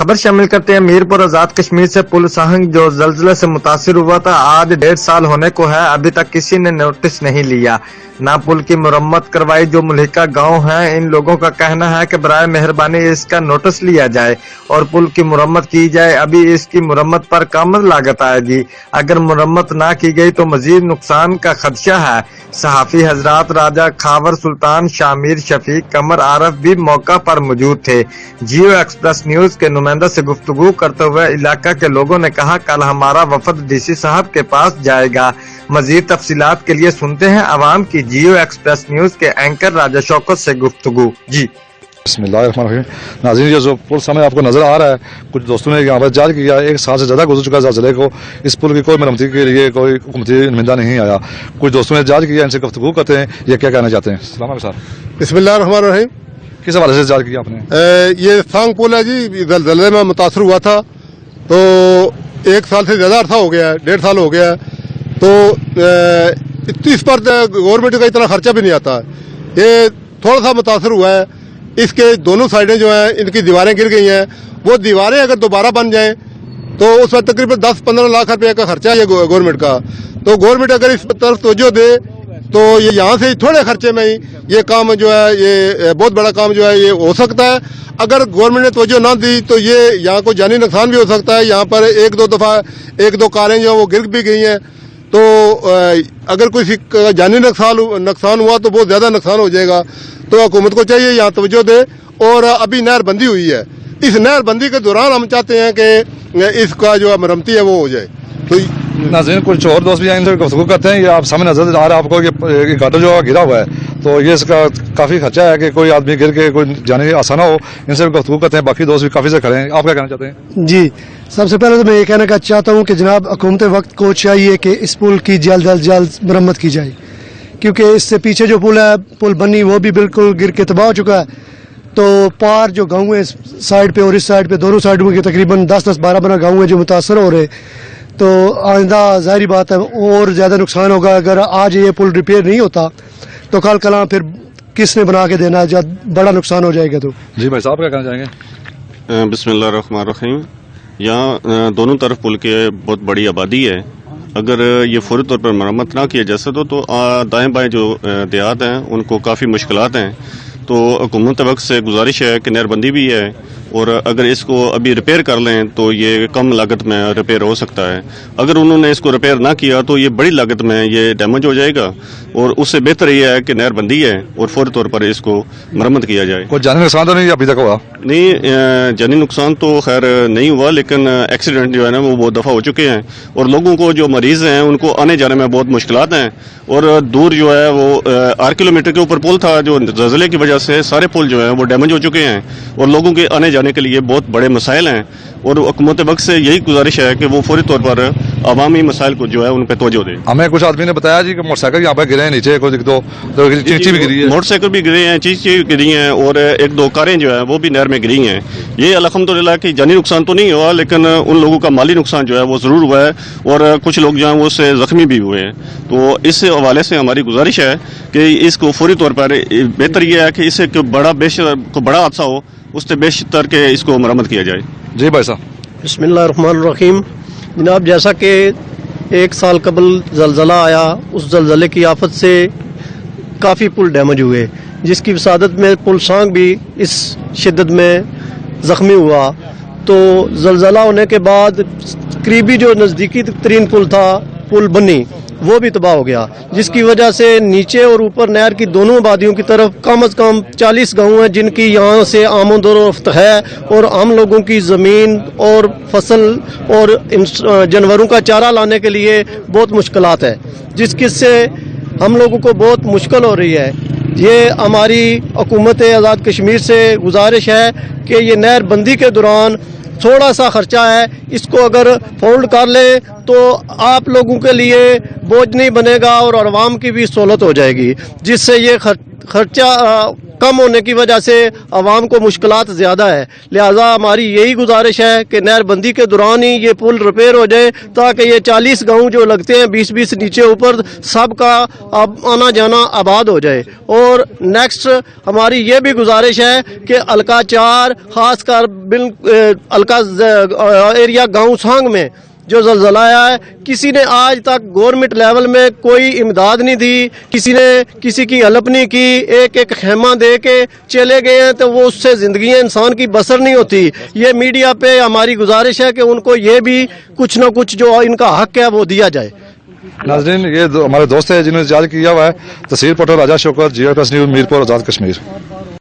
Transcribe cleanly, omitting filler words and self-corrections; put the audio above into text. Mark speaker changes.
Speaker 1: खबर शामिल करते हैं मीरपुर आजाद कश्मीर से पुल साहंग जो जल्जले से मुतासिर हुआ था आज 1.5 साल होने को है, अभी तक किसी ने नोटिस नहीं लिया, ना पुल की मुरम्मत करवाई। जो मुल्हिका गांव है इन लोगों का कहना है कि बराए मेहरबानी इसका नोटिस लिया जाए और पुल की मुरम्मत की जाए। अभी इसकी मुरम्मत पर कम लागत आएगी, अगर मुरम्मत ना की गई तो मजीद नुकसान का खदशा है। सहाफी हजरात राजा खावर सुल्तान शामिर शफीक कमर आरफ भी मौका पर मौजूद थे। जियो एक्सप्रेस न्यूज के नुमाइंदा से गुफ्तगू करते हुए इलाका के लोगों ने कहा कल हमारा वफद डीसी साहब के पास जाएगा। मजीद तफसीलात के लिए सुनते हैं आवाम की जियो एक्सप्रेस न्यूज के एंकर राजा शौकत से गुफ्तगू। जी
Speaker 2: बिस्मिल्लाहिर्रहमानिर्रहीम। नाज़रीन, ये जो पुल सामने आपको नजर आ रहा है, कुछ दोस्तों ने यहाँ पर जांच किया, 1 साल से ज्यादा गुजर चुका है जिले को, इस पुल की कोई मरम्मती के लिए कोई हुकूमती नुमाइंदा नहीं आया। कुछ दोस्तों ने जांच किया, इनसे गुफ्तगू करते हैं, ये क्या कहना चाहते हैं। सलाम अलैकुम सर।
Speaker 3: बिस्मिल्लाहिर्रहमानिर्रहीम।
Speaker 2: किस हवाले से जांच की आपने?
Speaker 3: ये सांग पुल है जी, जलजले में मुतासर हुआ था, तो 1 साल से ज्यादा अर्सा हो गया है, 1.5 साल हो गया है, तो इस पर गवर्नमेंट का इतना खर्चा भी नहीं आता। ये थोड़ा सा मुतासर हुआ है, इसके दोनों साइडें जो हैं इनकी दीवारें गिर गई हैं, वो दीवारें अगर दोबारा बन जाएं तो उस पर तकरीबन 10-15 लाख रुपए का खर्चा है गवर्नमेंट का। तो गवर्नमेंट अगर इस तरफ तवज्जो दे तो ये यहाँ से थोड़े खर्चे में ही ये काम जो है, ये बहुत बड़ा काम जो है ये हो सकता है। अगर गवर्नमेंट ने तवज्जो ना दी तो ये यहाँ को जानी नुकसान भी हो सकता है। यहाँ पर 1-2 कारें जो वो गिर भी गई हैं, तो अगर कोई जानी नुकसान हुआ तो बहुत ज्यादा नुकसान हो जाएगा। तो हुकूमत को चाहिए यहाँ तवज्जो दे। और अभी नहर बंदी हुई है, इस नहर बंदी के दौरान हम चाहते हैं कि इसका जो मरम्मती है वो हो जाए। तो
Speaker 2: नाज़रीन, कुछ और दोस्त भी इनसे गुफ्तगू करते हैं। ये आप सामने नजर आ रहा है आपको ये गाटर जो गिरा हुआ है, तो ये इसका काफी खर्चा है कि कोई आदमी गिर के कोई जाने आसाना हो। इनसे गुफ्तगू करते हैं, बाकी दोस्त भी काफी से खड़े हैं। आप क्या कहना चाहते हैं?
Speaker 4: जी, सबसे पहले तो मैं ये कहना चाहता हूँ कि जनाब हुकूमत वक्त को चाहिए कि इस पुल की जल्द अज जल्द मरम्मत की जाए, क्योंकि इससे पीछे जो पुल बनी वो भी बिल्कुल गिर के तबाह हो चुका है। तो पार जो गाँव है इस साइड पे और इस साइड पे, दोनों साइडों के तकरीबन 10-12 गाँव है जो मुतासर हो रहे, तो आइंदा जाहिर बात है और ज्यादा नुकसान होगा। अगर आज ये पुल रिपेयर नहीं होता तो कल कला फिर किसने बना के देना है जब बड़ा नुकसान हो जाएगा। तो
Speaker 2: जी भाई साहब, क्या कहना चाहेंगे?
Speaker 5: बिस्मिल्लाहिर्रहमानिर्रहीम। यहाँ दोनों तरफ पुल के बहुत बड़ी आबादी है, अगर ये फौरी तौर पर मरम्मत ना किया जा सके तो दाएं बाएं जो देहात हैं उनको काफ़ी मुश्किलात हैं। तो हुकूमत वक्त से गुजारिश है कि नहरबंदी भी है, और अगर इसको अभी रिपेयर कर लें तो ये कम लागत में रिपेयर हो सकता है। अगर उन्होंने इसको रिपेयर ना किया तो ये बड़ी लागत में ये डैमेज हो जाएगा, और उससे बेहतर ये है कि नहरबंदी है और फौरी तौर पर इसको मरम्मत किया जाए।
Speaker 2: कोई जानी नुकसान तो नहीं अभी तक हुआ?
Speaker 5: नहीं, जानी नुकसान तो खैर नहीं हुआ, लेकिन एक्सीडेंट जो है ना वो बहुत दफ़ा हो चुके हैं, और लोगों को जो मरीज हैं उनको आने जाने में बहुत मुश्किलात हैं। और दूर जो है वो 8 किलोमीटर के ऊपर पुल था, जो ज़लज़ले की वजह से सारे पुल जो है वो डैमेज हो चुके हैं, और लोगों के आने जाने के लिए बहुत बड़े मसाइल हैं। और हुकूमत वक्त से यही गुजारिश है कि वो फौरी तौर पर अवामी मसाइल को जो है उन पर तवज्जो दे।
Speaker 2: हमें कुछ आदमी ने बताया जी कि मोटरसाइकिल यहाँ पर गिरे हैं नीचे, कोई तो चींची भी गिरी है,
Speaker 5: मोटरसाइकिल भी गिरे हैं, चींची गिरी हैं, और 1-2 कारें जो है वो भी नहर में गिरी हैं। ये अल्हम्दुलिल्लाह कि जानी नुकसान तो नहीं हुआ, लेकिन उन लोगों का माली नुकसान जो है वो जरूर हुआ है, और कुछ लोग जो है वो उससे जख्मी भी हुए हैं। तो इस हवाले से हमारी गुजारिश है कि इसको फौरी तौर पर बेहतर यह है कि इससे बड़ा हादसा हो उससे बेशतर के इसको मरम्मत किया जाए।
Speaker 2: जी भाई साहब।
Speaker 6: बिस्मिल्लाहिर्रहमानिर्रहीम। जनाब, जैसा कि 1 साल कबल जलजला आया, उस जलजले की आफत से काफ़ी पुल डैमेज हुए, जिसकी वसादत में पुल सांग भी इस शिद्दत में ज़ख्मी हुआ। तो जलजला होने के बाद करीबी जो नज़दीकी तरीन पुल था, पुल बनी, वो भी तबाह हो गया, जिसकी वजह से नीचे और ऊपर नहर की दोनों आबादियों की तरफ कम अज़ कम 40 गाँव हैं जिनकी यहाँ से आमदोरफ्त है, और आम लोगों की ज़मीन और फसल और जानवरों का चारा लाने के लिए बहुत मुश्किलात है, जिसकी से हम लोगों को बहुत मुश्किल हो रही है। ये हमारी हुकूमत आज़ाद कश्मीर से गुजारिश है कि ये नहर बंदी के दौरान थोड़ा सा खर्चा है, इसको अगर फोल्ड कर ले तो आप लोगों के लिए बोझ नहीं बनेगा और आवाम की भी सहूलत हो जाएगी, जिससे ये खर्चा कम होने की वजह से आवाम को मुश्किलात ज़्यादा है। लिहाजा हमारी यही गुजारिश है कि नहरबंदी के दौरान ही ये पुल रिपेयर हो जाए, ताकि ये 40 गांव जो लगते हैं 20-20 नीचे ऊपर, सबका आना जाना आबाद हो जाए। और नेक्स्ट हमारी ये भी गुजारिश है कि अलका 4 खासकर अलका एरिया गाँव सांग में जो ज़लज़ला आया है, किसी ने आज तक गवर्नमेंट लेवल में कोई इमदाद नहीं दी, किसी ने किसी की हेल्प नहीं की, एक एक खेमा दे के चले गए हैं, तो वो उससे ज़िंदगी इंसान की बसर नहीं होती। ये मीडिया पे हमारी गुजारिश है कि उनको ये भी कुछ न कुछ जो इनका हक है वो दिया जाए।
Speaker 2: नाजरीन, ये हमारे दोस्त हैं जिन्होंने इजाज़ किया हुआ है। तहसील पटो Raja Shaukat, GI press news, Mirpur, Azad Kashmir.